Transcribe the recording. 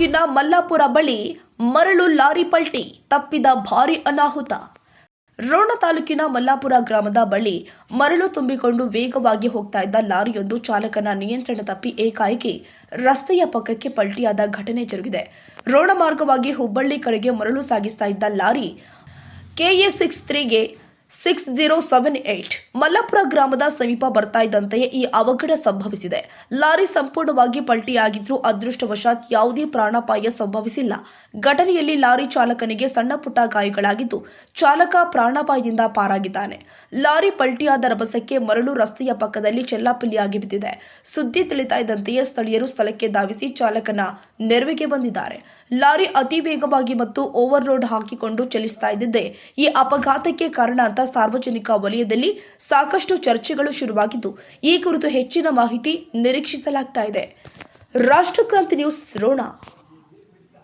ತಾಲೂಕಿನ ಮಲ್ಲಾಪುರ ಬಳಿ ಮರಳು ಲಾರಿ ಪಲ್ಟಿ, ತಪ್ಪಿದ ಭಾರೀ ಅನಾಹುತ. ರೋಣ ತಾಲೂಕಿನ ಮಲ್ಲಾಪುರ ಗ್ರಾಮದ ಬಳಿ ಮರಳು ತುಂಬಿಕೊಂಡು ವೇಗವಾಗಿ ಹೋಗ್ತಾ ಇದ್ದ ಲಾರಿಯೊಂದು ಚಾಲಕನ ನಿಯಂತ್ರಣ ತಪ್ಪಿ ಏಕಾಏಕಿ ರಸ್ತೆಯ ಪಕ್ಕಕ್ಕೆ ಪಲ್ಟಿಯಾದ ಘಟನೆ ಜರುಗಿದೆ. ರೋಣ ಮಾರ್ಗವಾಗಿ ಹುಬ್ಬಳ್ಳಿ ಕಡೆಗೆ ಮರಳು ಸಾಗಿಸ್ತಾ ಇದ್ದ ಲಾರಿ KA 6078 ಮಲ್ಲಾಪುರ ಗ್ರಾಮದ ಸಮೀಪ ಬರ್ತಾ ಇದ್ದಂತೆಯೇ ಈ ಅವಘಡ ಸಂಭವಿಸಿದೆ. ಲಾರಿ ಸಂಪೂರ್ಣವಾಗಿ ಪಲ್ಟಿಯಾಗಿದ್ರೂ ಅದೃಷ್ಟವಶಾತ್ ಯಾವುದೇ ಪ್ರಾಣಾಪಾಯ ಸಂಭವಿಸಿಲ್ಲ. ಘಟನೆಯಲ್ಲಿ ಲಾರಿ ಚಾಲಕನಿಗೆ ಸಣ್ಣ ಪುಟ್ಟ ಗಾಯಗಳಾಗಿದ್ದು ಚಾಲಕ ಪ್ರಾಣಾಪಾಯದಿಂದ ಪಾರಾಗಿದ್ದಾನೆ. ಲಾರಿ ಪಲ್ಟಿಯಾದ ರಭಸಕ್ಕೆ ಮರಳು ರಸ್ತೆಯ ಪಕ್ಕದಲ್ಲಿ ಚೆಲ್ಲಾಪಿಲ್ಲಿಯಾಗಿ ಬಿದ್ದಿದೆ. ಸುದ್ದಿ ತಿಳಿತಾ ಇದ್ದಂತೆಯೇ ಸ್ಥಳೀಯರು ಸ್ಥಳಕ್ಕೆ ಧಾವಿಸಿ ಚಾಲಕನ ನೆರವಿಗೆ ಬಂದಿದ್ದಾರೆ. ಲಾರಿ ಅತಿ ವೇಗವಾಗಿ ಮತ್ತು ಓವರ್ ಲೋಡ್ ಹಾಕಿಕೊಂಡು ಚಲಿಸ್ತಾ ಇದ್ದಿದ್ದೇ ಈ ಅಪಘಾತಕ್ಕೆ ಕಾರಣ ಅಂತ ಸಾರ್ವಜನಿಕ ವಲಯದಲ್ಲಿ ಸಾಕಷ್ಟು ಚರ್ಚೆಗಳು ಶುರುವಾಗಿದ್ದು, ಈ ಕುರಿತು ಹೆಚ್ಚಿನ ಮಾಹಿತಿ ನಿರೀಕ್ಷಿಸಲಾಗ್ತಾ ಇದೆ. ರಾಷ್ಟ್ರಕ್ರಾಂತಿ ನ್ಯೂಸ್ ರೋಣ.